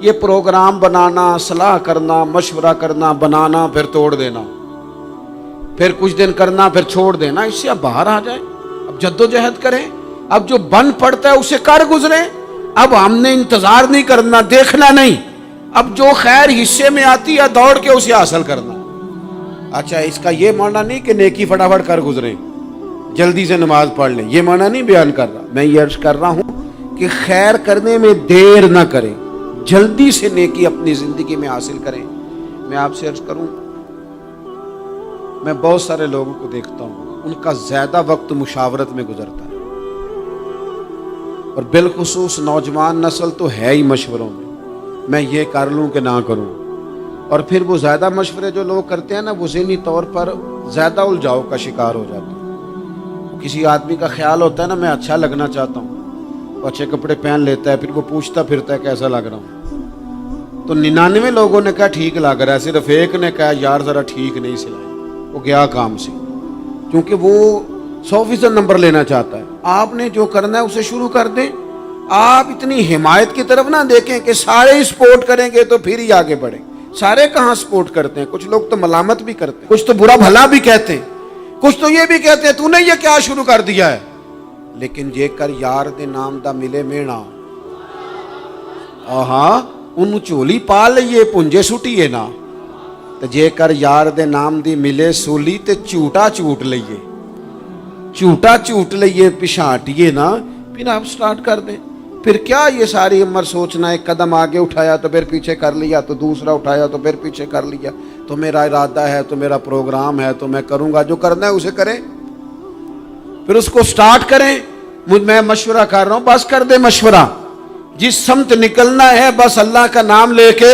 یہ پروگرام بنانا، صلاح کرنا، مشورہ کرنا، بنانا پھر توڑ دینا، پھر کچھ دن کرنا پھر چھوڑ دینا، اس سے اب باہر آ جائیں، اب جد و جہد کریں، اب جو بن پڑتا ہے اسے کر گزریں۔ اب ہم نے انتظار نہیں کرنا، دیکھنا نہیں، اب جو خیر حصے میں آتی ہے دوڑ کے اسے حاصل کرنا۔ اچھا، اس کا یہ معنی نہیں کہ نیکی فٹافٹ کر گزریں، جلدی سے نماز پڑھ لیں، یہ معنی نہیں بیان کر رہا۔ میں یہ عرض کر رہا ہوں کہ خیر کرنے میں دیر نہ کریں، جلدی سے نیکی اپنی زندگی میں حاصل کریں۔ میں آپ سے عرض کروں، میں بہت سارے لوگوں کو دیکھتا ہوں، ان کا زیادہ وقت مشاورت میں گزرتا ہے، اور بالخصوص نوجوان نسل تو ہے ہی مشوروں میں یہ کر لوں کہ نہ کروں، اور پھر وہ زیادہ مشورے جو لوگ کرتے ہیں نا، وہ ذہنی طور پر زیادہ الجھاؤ کا شکار ہو جاتے ہیں۔ کسی آدمی کا خیال ہوتا ہے نا، میں اچھا لگنا چاہتا ہوں، وہ اچھے کپڑے پہن لیتا ہے، پھر وہ پوچھتا پھرتا ہے کیسا لگ رہا ہوں، تو 99 لوگوں نے کہا ٹھیک لگ رہا ہے، صرف ایک نے کہا یار ذرا ٹھیک نہیں سلائی، وہ گیا کام سے، کیونکہ وہ 100% نمبر لینا چاہتا ہے۔ آپ نے جو کرنا ہے اسے شروع کر دیں، آپ اتنی حمایت کی طرف نہ دیکھیں کہ سارے ہی سپورٹ کریں گے تو پھر ہی آگے بڑھیں۔ سارے کہاں سپورٹ کرتے ہیں، کچھ لوگ تو ملامت بھی کرتے ہیں، کچھ تو برا بھلا بھی کہتے ہیں، کچھ تو یہ بھی کہتے ہیں تو نے یہ کیا شروع کر دیا ہے۔ لیکن جے کر یار دے نام دا ملے مینا، ہاں ان چولی پا لئیے پنجے سٹیے نا، تو جے کر یار دے نام دی ملے سولی تے چوٹا چوٹ لئیے، چوٹا چوٹ لئیے پچھاٹیے نا، پھر آپ سٹارٹ کر دیں۔ پھر کیا یہ ساری عمر سوچنا، ایک قدم آگے اٹھایا تو پھر پیچھے کر لیا، تو دوسرا اٹھایا تو پھر پیچھے کر لیا، تو میرا ارادہ ہے، تو میرا پروگرام ہے، تو میں کروں گا، جو کرنا ہے اسے کریں، پھر اس کو سٹارٹ کریں۔ میں مشورہ کر رہا ہوں، بس کر دے مشورہ، جس سمت نکلنا ہے بس اللہ کا نام لے کے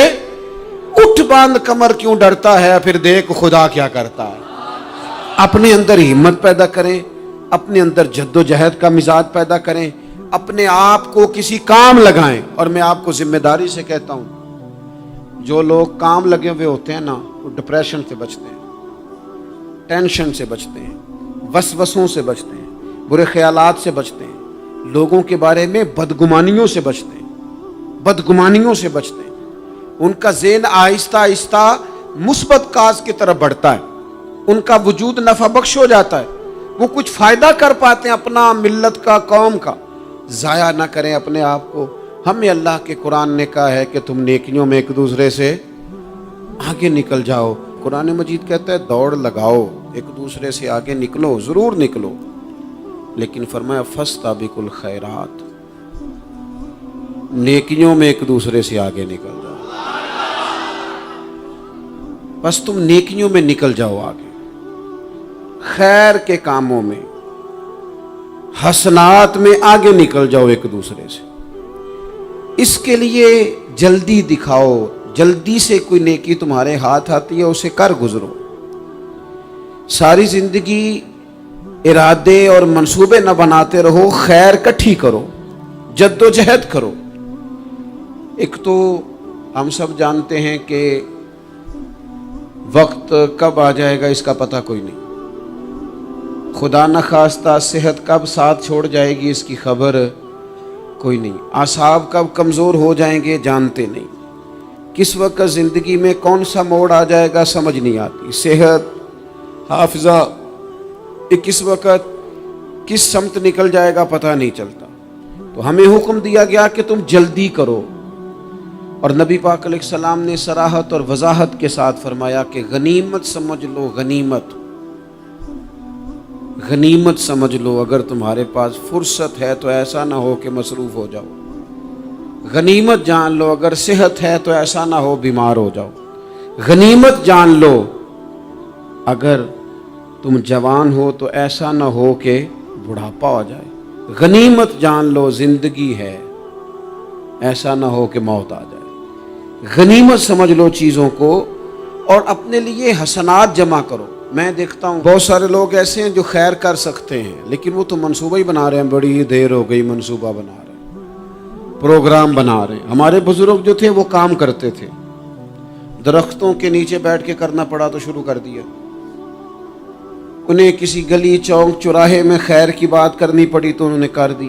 اٹھ، باندھ کمر کیوں ڈرتا ہے، پھر دیکھ خدا کیا کرتا ہے۔ اپنے اندر ہمت پیدا کریں، اپنے اندر جد و جہد کا مزاج پیدا کریں، اپنے آپ کو کسی کام لگائیں۔ اور میں آپ کو ذمہ داری سے کہتا ہوں، جو لوگ کام لگے ہوئے ہوتے ہیں نا، وہ ڈپریشن سے بچتے ہیں، ٹینشن سے بچتے ہیں، وسوسوں سے بچتے ہیں، برے خیالات سے بچتے ہیں، لوگوں کے بارے میں بدگمانیوں سے بچتے ہیں، بدگمانیوں سے بچتے ہیں۔ ان کا ذہن آہستہ آہستہ مثبت کاز کی طرف بڑھتا ہے، ان کا وجود نفع بخش ہو جاتا ہے، وہ کچھ فائدہ کر پاتے ہیں اپنا، ملت کا، قوم کا۔ ضائع نہ کریں اپنے آپ کو۔ ہمیں اللہ کے قرآن نے کہا ہے کہ تم نیکیوں میں ایک دوسرے سے آگے نکل جاؤ۔ قرآن مجید کہتا ہے دوڑ لگاؤ، ایک دوسرے سے آگے نکلو، ضرور نکلو، لیکن فرمایا فاستبقوا الخیرات، نیکیوں میں ایک دوسرے سے آگے نکل جاؤ۔ بس تم نیکیوں میں نکل جاؤ آگے، خیر کے کاموں میں، حسنات میں آگے نکل جاؤ ایک دوسرے سے۔ اس کے لیے جلدی دکھاؤ، جلدی سے کوئی نیکی تمہارے ہاتھ آتی ہے اسے کر گزرو۔ ساری زندگی ارادے اور منصوبے نہ بناتے رہو، خیر کٹھی کرو، جد و جہد کرو۔ ایک تو ہم سب جانتے ہیں کہ وقت کب آ جائے گا اس کا پتہ کوئی نہیں، خدا نخواستہ صحت کب ساتھ چھوڑ جائے گی اس کی خبر کوئی نہیں، اعصاب کب کمزور ہو جائیں گے جانتے نہیں، کس وقت زندگی میں کون سا موڑ آ جائے گا سمجھ نہیں آتی، صحت، حافظہ کس وقت کس سمت نکل جائے گا پتہ نہیں چلتا۔ تو ہمیں حکم دیا گیا کہ تم جلدی کرو، اور نبی پاک علیہ السلام نے صراحت اور وضاحت کے ساتھ فرمایا کہ غنیمت سمجھ لو، غنیمت غنیمت سمجھ لو، اگر تمہارے پاس فرصت ہے تو ایسا نہ ہو کہ مصروف ہو جاؤ، غنیمت جان لو اگر صحت ہے تو ایسا نہ ہو بیمار ہو جاؤ، غنیمت جان لو اگر تم جوان ہو تو ایسا نہ ہو کہ بڑھاپا ہو جائے، غنیمت جان لو زندگی ہے، ایسا نہ ہو کہ موت آ جائے۔ غنیمت سمجھ لو چیزوں کو، اور اپنے لیے حسنات جمع کرو۔ میں دیکھتا ہوں بہت سارے لوگ ایسے ہیں جو خیر کر سکتے ہیں، لیکن وہ تو منصوبہ ہی بنا رہے ہیں، بڑی دیر ہو گئی منصوبہ بنا رہے ہیں، پروگرام بنا رہے ہیں۔ ہمارے بزرگ جو تھے وہ کام کرتے تھے، درختوں کے نیچے بیٹھ کے کرنا پڑا تو شروع کر دیا، انہیں کسی گلی چوک چوراہے میں خیر کی بات کرنی پڑی تو انہوں نے کر دی،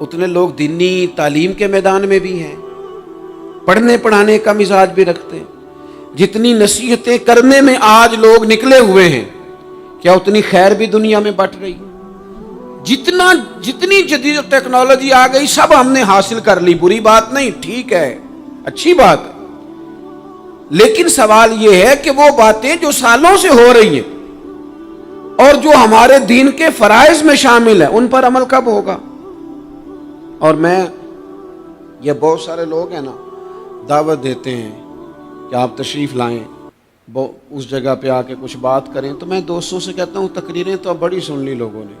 اتنے لوگ دینی تعلیم کے میدان میں بھی ہیں، پڑھنے پڑھانے کا مزاج بھی رکھتے ہیں۔ جتنی نصیحتیں کرنے میں آج لوگ نکلے ہوئے ہیں، کیا اتنی خیر بھی دنیا میں بٹ رہی؟ جتنی جدید ٹیکنالوجی آ گئی سب ہم نے حاصل کر لی، بری بات نہیں، ٹھیک ہے، اچھی بات ہے، لیکن سوال یہ ہے کہ وہ باتیں جو سالوں سے ہو رہی ہیں اور جو ہمارے دین کے فرائض میں شامل ہیں ان پر عمل کب ہوگا؟ اور یہ بہت سارے لوگ ہیں نا، دعوت دیتے ہیں کہ آپ تشریف لائیں، اس جگہ پہ آ کے کچھ بات کریں، تو میں دوستوں سے کہتا ہوں تقریریں تو اب بڑی سن لی لوگوں نے،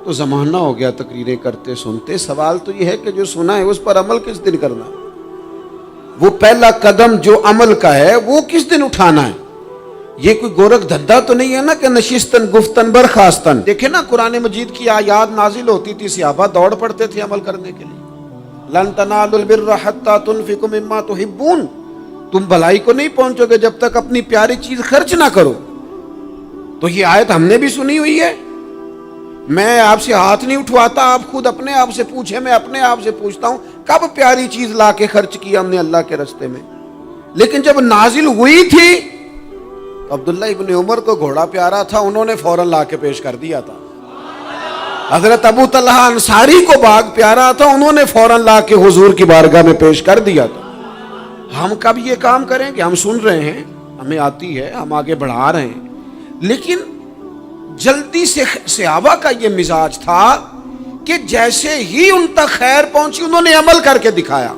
تو زمانہ ہو گیا تقریریں کرتے سنتے۔ سوال تو یہ ہے کہ جو سنا ہے اس پر عمل کس دن کرنا ہے؟ وہ پہلا قدم جو عمل کا ہے وہ کس دن اٹھانا ہے؟ یہ کوئی گورکھ دھندا تو نہیں ہے نا کہ نشستن گفتن برخاستن۔ دیکھیں نا قرآن مجید کی آیات نازل ہوتی تھی، صحابہ دوڑ پڑتے تھے عمل کرنے کے لیے۔ لن تنالوا البر حتى تنفقوا مما تحبون، تم بھلائی کو نہیں پہنچو گے جب تک اپنی پیاری چیز خرچ نہ کرو۔ تو یہ آیت ہم نے بھی سنی ہوئی ہے، میں آپ سے ہاتھ نہیں اٹھواتا، آپ خود اپنے آپ سے پوچھیں، میں اپنے آپ سے پوچھتا ہوں کب پیاری چیز لا کے خرچ کیا ہم نے اللہ کے راستے میں؟ لیکن جب نازل ہوئی تھی تو عبداللہ ابن عمر کو گھوڑا پیارا تھا، انہوں نے فوراً لا کے پیش کر دیا تھا۔ حضرت ابو طلحہ انصاری کو باغ پیارا تھا، انہوں نے فوراً لا کے حضور کی بارگاہ میں پیش کر دیا تھا۔ ہم کب یہ کام کریں کہ ہم سن رہے ہیں، ہمیں آتی ہے، ہم آگے بڑھا رہے ہیں، لیکن جلدی سے صحابہ کا یہ مزاج تھا کہ جیسے ہی ان تک خیر پہنچی انہوں نے عمل کر کے دکھایا،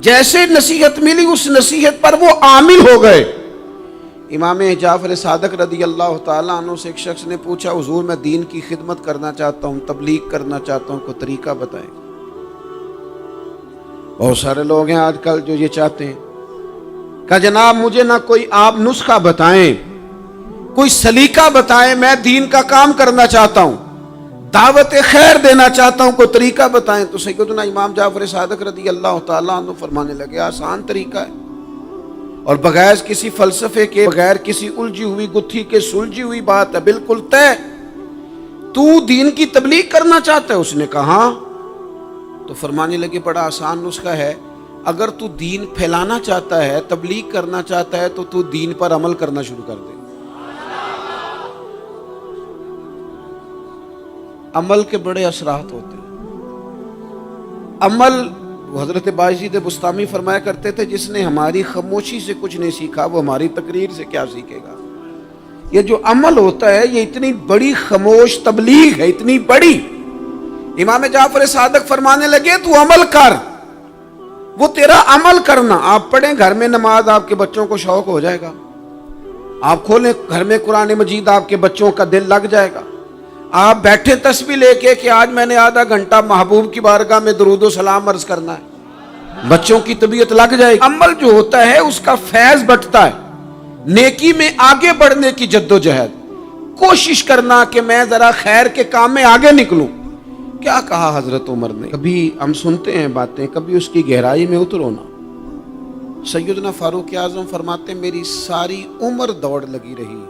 جیسے نصیحت ملی اس نصیحت پر وہ عامل ہو گئے۔ امام جعفر صادق رضی اللہ تعالیٰ عنہ سے ایک شخص نے پوچھا، حضور میں دین کی خدمت کرنا چاہتا ہوں، تبلیغ کرنا چاہتا ہوں، کوئی طریقہ بتائیں۔ بہت سارے لوگ ہیں آج کل جو یہ چاہتے ہیں کہ جناب مجھے نہ کوئی آپ نسخہ بتائیں، کوئی سلیقہ بتائیں، میں دین کا کام کرنا چاہتا ہوں، دعوت خیر دینا چاہتا ہوں، کوئی طریقہ بتائیں۔ تو سیدنا امام جعفر صادق رضی اللہ تعالیٰ عنہ فرمانے لگے، آسان طریقہ ہے، اور بغیر کسی فلسفے کے، بغیر کسی الجھی ہوئی گتھی کے سلجھی ہوئی بات ہے، بالکل طے۔ تو دین کی تبلیغ کرنا چاہتا ہے؟ اس نے کہا ہاں۔ تو فرمانے لگے بڑا آسان نسخہ ہے، اگر تو دین پھیلانا چاہتا ہے، تبلیغ کرنا چاہتا ہے، تو دین پر عمل کرنا شروع کر دے۔ عمل کے بڑے اثرات ہوتے ہیں۔ عمل، حضرت باجید بستامی فرمایا کرتے تھے، جس نے ہماری خاموشی سے کچھ نہیں سیکھا وہ ہماری تقریر سے کیا سیکھے گا۔ یہ جو عمل ہوتا ہے یہ اتنی بڑی خاموش تبلیغ ہے، اتنی بڑی۔ امام جعفر صادق فرمانے لگے تو عمل کر، وہ تیرا عمل کرنا۔ آپ پڑھیں گھر میں نماز، آپ کے بچوں کو شوق ہو جائے گا، آپ کھولیں گھر میں قرآن مجید، آپ کے بچوں کا دل لگ جائے گا۔ آپ بیٹھے تسبیح لے کے کہ آج میں نے آدھا گھنٹہ محبوب کی بارگاہ میں درود و سلام عرض کرنا ہے، بچوں کی طبیعت لگ جائے گی۔ عمل جو ہوتا ہے اس کا فیض بٹتا ہے، نیکی میں آگے بڑھنے کی جدوجہد، کوشش کرنا کہ میں ذرا خیر کے کام میں آگے نکلوں۔ کیا کہا حضرت عمر نے؟ کبھی ہم سنتے ہیں باتیں، کبھی اس کی گہرائی میں اترو نا۔ سیدنا فاروق اعظم فرماتے میری ساری عمر دوڑ لگی رہی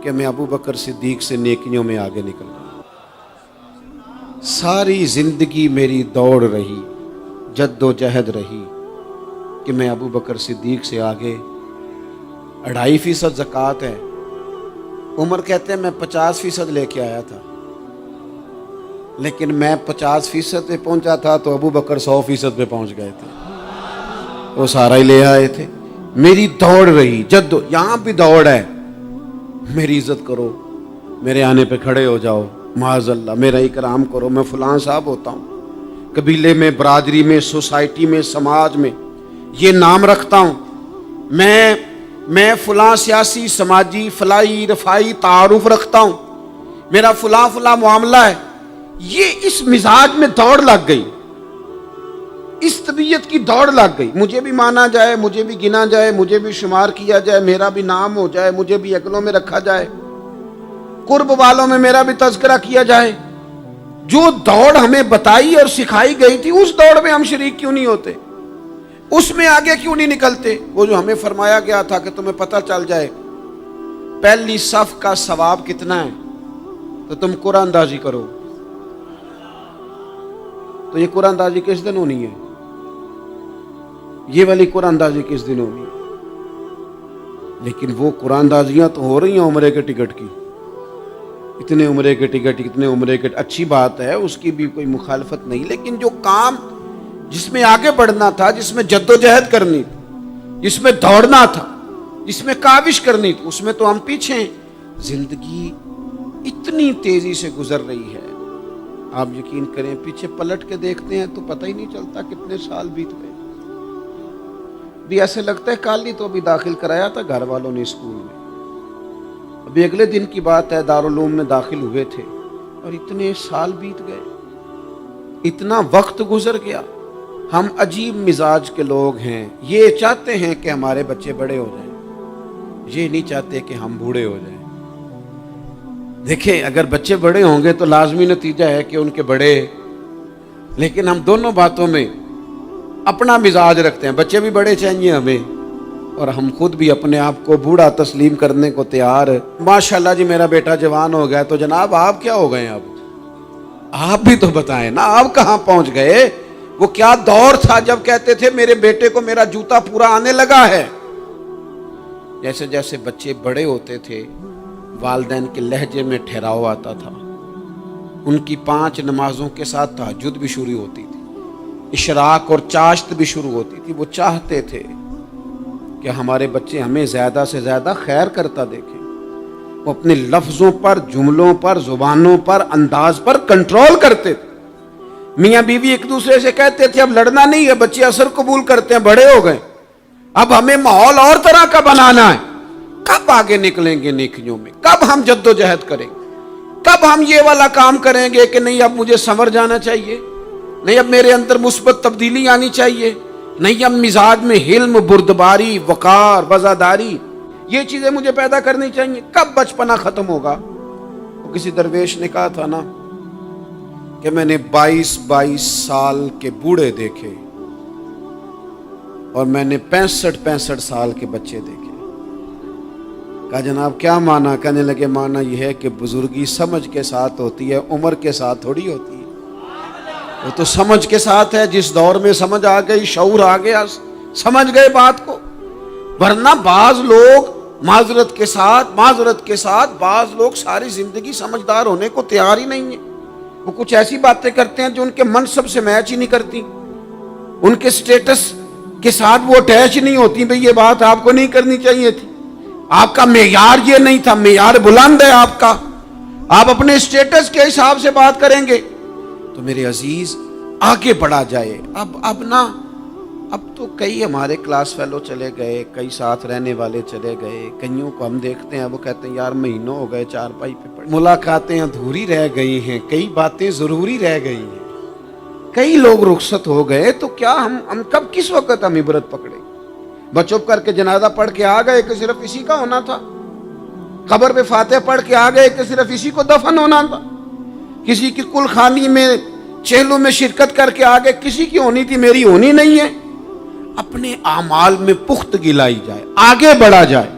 کہ میں ابو بکر صدیق سے نیکیوں میں آگے نکل رہا، ساری زندگی میری دوڑ رہی، جد و جہد رہی کہ میں ابو بکر صدیق سے آگے۔ 2.5% زکوٰۃ ہے، عمر کہتے ہیں میں 50% لے کے آیا تھا، لیکن میں 50% پہ پہنچا تھا تو ابو بکر 100% پہ پہنچ گئے تھے، وہ سارا ہی لے آئے تھے۔ میری دوڑ رہی، یہاں بھی دوڑ ہے، میری عزت کرو، میرے آنے پہ کھڑے ہو جاؤ، معاذ اللہ میرا اکرام کرو، میں فلاں صاحب ہوتا ہوں، قبیلے میں، برادری میں، سوسائٹی میں، سماج میں یہ نام رکھتا ہوں، میں فلاں سیاسی، سماجی، فلاحی، رفائی تعارف رکھتا ہوں، میرا فلاں معاملہ ہے۔ یہ اس مزاج میں دوڑ لگ گئی، اس طبیعت کی دوڑ لگ گئی، مجھے بھی مانا جائے، مجھے بھی گنا جائے، مجھے بھی شمار کیا جائے، میرا بھی نام ہو جائے، مجھے بھی اگلوں میں رکھا جائے، قرب والوں میں میرا بھی تذکرہ کیا جائے۔ جو دوڑ ہمیں بتائی اور سکھائی گئی تھی اس دوڑ میں ہم شریک کیوں نہیں ہوتے؟ اس میں آگے کیوں نہیں نکلتے؟ وہ جو ہمیں فرمایا گیا تھا کہ تمہیں پتہ چل جائے پہلی صف کا ثواب کتنا ہے تو تم قرآن اندازی کرو، تو یہ قرآن اندازی کس دن ہونی ہے؟ یہ والی قرآن اندازی کس دن ہونی ہے؟ لیکن وہ قرآن اندازیاں تو ہو رہی ہیں عمرے کے ٹکٹ کی، اتنے عمرے کے ٹکٹ، اتنے عمرے کے، اچھی بات ہے، اس کی بھی کوئی مخالفت نہیں، لیکن جو کام جس میں آگے بڑھنا تھا، جس میں جد و جہد کرنی تھی، جس میں دوڑنا تھا، جس میں کاوش کرنی تھی، اس میں تو ہم پیچھے ہیں۔ زندگی اتنی تیزی سے گزر رہی ہے، آپ یقین کریں پیچھے پلٹ کے دیکھتے ہیں تو پتہ ہی نہیں چلتا کتنے سال بیت گئے۔ بھی ایسے لگتا ہے کل ہی تو ابھی داخل کرایا تھا گھر والوں نے اسکول میں، ابھی اگلے دن کی بات ہے دارالعلوم میں داخل ہوئے تھے اور اتنے سال بیت گئے، اتنا وقت گزر گیا۔ ہم عجیب مزاج کے لوگ ہیں، یہ چاہتے ہیں کہ ہمارے بچے بڑے ہو جائیں، یہ نہیں چاہتے کہ ہم بوڑھے ہو جائیں۔ دیکھیں اگر بچے بڑے ہوں گے تو لازمی نتیجہ ہے کہ ان کے بڑے، لیکن ہم دونوں باتوں میں اپنا مزاج رکھتے ہیں، بچے بھی بڑے چاہیے ہمیں اور ہم خود بھی اپنے آپ کو بوڑھا تسلیم کرنے کو تیار۔ ماشاءاللہ جی میرا بیٹا جوان ہو گیا، تو جناب آپ کیا ہو گئے ہیں؟ اب آپ بھی تو بتائیں نا، آپ کہاں پہنچ گئے؟ وہ کیا دور تھا جب کہتے تھے میرے بیٹے کو میرا جوتا پورا آنے لگا ہے۔ جیسے جیسے بچے بڑے ہوتے تھے والدین کے لہجے میں ٹھہراؤ آتا تھا، ان کی 5 نمازوں کے ساتھ تہجد بھی شروع ہوتی تھی، اشراق اور چاشت بھی شروع ہوتی تھی۔ وہ چاہتے تھے کہ ہمارے بچے ہمیں زیادہ سے زیادہ خیر کرتا دیکھیں۔ وہ اپنے لفظوں پر، جملوں پر، زبانوں پر، انداز پر کنٹرول کرتے تھے۔ میاں بیوی ایک دوسرے سے کہتے تھے اب لڑنا نہیں ہے، بچے اثر قبول کرتے ہیں، بڑے ہو گئے، اب ہمیں ماحول اور طرح کا بنانا ہے۔ کب آگے نکلیں گے نیکیوں میں؟ کب ہم جد و جہد کریں گے؟ کب ہم یہ والا کام کریں گے کہ نہیں اب مجھے سنور جانا چاہیے، نہیں اب میرے اندر مثبت تبدیلی آنی چاہیے، نہیں اب مزاج میں حلم، بردباری، وقار، وفاداری، یہ چیزیں مجھے پیدا کرنی چاہیے؟ کب بچپنا ختم ہوگا؟ وہ کسی درویش نے کہا تھا نا کہ میں نے 22 سال کے بوڑھے دیکھے اور میں نے 65 سال کے بچے دیکھے۔ کہا جناب کیا معنی؟ کہنے لگے معنی یہ ہے کہ بزرگی سمجھ کے ساتھ ہوتی ہے، عمر کے ساتھ تھوڑی ہوتی ہے۔ وہ تو سمجھ کے ساتھ ہے، جس دور میں سمجھ آ گئی، شعور آ گیا، سمجھ گئے بات کو۔ ورنہ بعض لوگ معذرت کے ساتھ بعض لوگ ساری زندگی سمجھدار ہونے کو تیار ہی نہیں ہیں۔ وہ کچھ ایسی باتیں کرتے ہیں جو ان کے منصب سے میچ ہی نہیں کرتی، ان کے سٹیٹس کے ساتھ وہ اٹیچ نہیں ہوتی۔ بھئی یہ بات آپ کو نہیں کرنی چاہیے تھی، آپ کا معیار یہ نہیں تھا، معیار بلند ہے آپ کا، آپ اپنے سٹیٹس کے حساب سے بات کریں گے۔ تو میرے عزیز آگے بڑھا جائے۔ اب تو کئی ہمارے کلاس فیلو چلے گئے، کئی ساتھ رہنے والے چلے گئے، کئیوں کو ہم دیکھتے ہیں وہ کہتے ہیں یار مہینوں ہو گئے چارپائی پہ پڑے، ملاقاتیں ادھوری رہ گئی ہیں، کئی باتیں ضروری رہ گئی ہیں، کئی لوگ رخصت ہو گئے، تو کیا ہم کب کس وقت ہم عبرت پکڑے؟ بس چپ کر کے جنازہ پڑھ کے آ گئے کہ صرف اسی کا ہونا تھا، قبر پہ فاتحہ پڑھ کے آ گئے کہ صرف اسی کو دفن ہونا تھا، کسی کی کل خانی میں چہلوں میں شرکت کر کے آگے کسی کی ہونی تھی، میری ہونی نہیں ہے۔ اپنے اعمال میں پختگی لائی جائے، آگے بڑھا جائے۔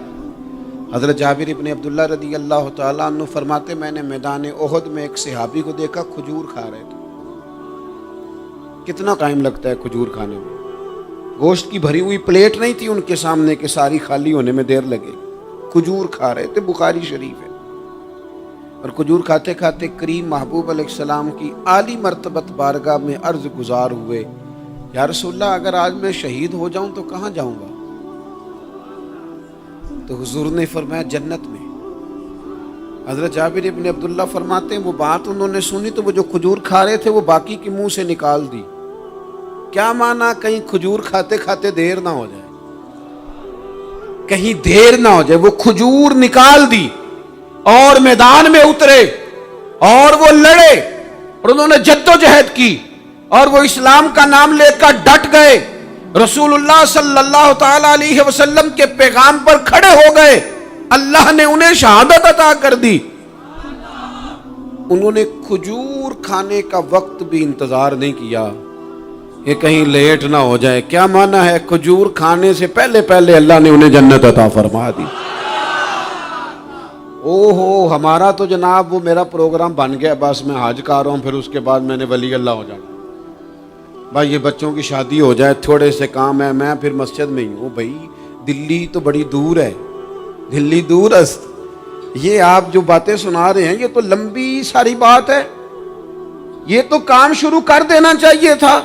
حضرت جابر ابن عبداللہ رضی اللہ تعالیٰ عنہ فرماتے میں نے میدان احد میں ایک صحابی کو دیکھا کھجور کھا رہے تھے۔ کتنا ٹائم لگتا ہے کھجور کھانے میں؟ گوشت کی بھری ہوئی پلیٹ نہیں تھی ان کے سامنے کہ ساری خالی ہونے میں دیر لگے، کھجور کھا رہے تھے، بخاری شریف ہے۔ اور کھجور کھاتے کھاتے کریم محبوب علیہ السلام کی عالی مرتبت بارگاہ میں عرض گزار ہوئے یا رسول اللہ اگر آج میں شہید ہو جاؤں تو کہاں جاؤں گا؟ تو حضور نے فرمایا جنت میں۔ حضرت جابر ابن عبداللہ فرماتے ہیں وہ بات انہوں نے سنی تو وہ جو کھجور کھا رہے تھے وہ باقی کے منہ سے نکال دی۔ کیا معنی؟ کہیں کھجور کھاتے کھاتے دیر نہ ہو جائے، کہیں دیر نہ ہو جائے۔ وہ کھجور نکال دی اور میدان میں اترے اور وہ لڑے اور انہوں نے جد و جہد کی اور وہ اسلام کا نام لے کر ڈٹ گئے، رسول اللہ صلی اللہ تعالی علیہ وسلم کے پیغام پر کھڑے ہو گئے، اللہ نے انہیں شہادت عطا کر دی۔ انہوں نے کھجور کھانے کا وقت بھی انتظار نہیں کیا کہ کہیں لیٹ نہ ہو جائے۔ کیا معنی ہے؟ کھجور کھانے سے پہلے پہلے اللہ نے انہیں جنت عطا فرما دی۔ اوہو ہمارا تو جناب وہ میرا پروگرام بن گیا، بس میں حج کر رہا ہوں، پھر اس کے بعد میں نے ولی اللہ ہو جانا۔ بھائی یہ بچوں کی شادی ہو جائے، تھوڑے سے کام ہے، میں پھر مسجد میں ہی ہوں. بھائی دلی تو بڑی دور ہے، دلی دور است. یہ آپ جو باتیں سنا رہے ہیں یہ تو لمبی ساری بات ہے. یہ تو کام شروع کر دینا چاہیے تھا،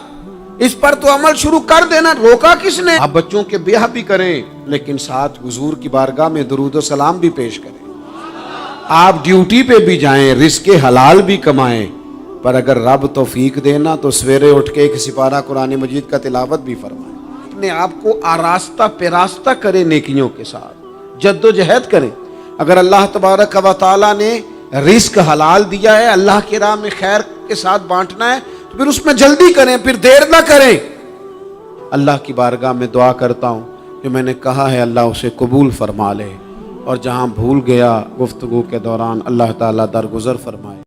اس پر تو عمل شروع کر دینا، روکا کس نے؟ آپ بچوں کے بیاہ بھی کریں لیکن ساتھ حضور کی بارگاہ میں درود و سلام بھی پیش کریں. آپ ڈیوٹی پہ بھی جائیں، رزق حلال بھی کمائیں، پر اگر رب توفیق دینا تو سویرے اٹھ کے ایک سپارہ قرآن مجید کا تلاوت بھی فرمائیں. اپنے آپ کو آراستہ پیراستہ کریں، نیکیوں کے ساتھ جد و جہد کریں. اگر اللہ تبارک و تعالیٰ نے رزق حلال دیا ہے، اللہ کی راہ میں خیر کے ساتھ بانٹنا ہے، تو پھر اس میں جلدی کریں، پھر دیر نہ کریں. اللہ کی بارگاہ میں دعا کرتا ہوں جو میں نے کہا ہے اللہ اسے قبول فرما لے، اور جہاں بھول گیا گفتگو کے دوران اللہ تعالیٰ درگزر فرمائے.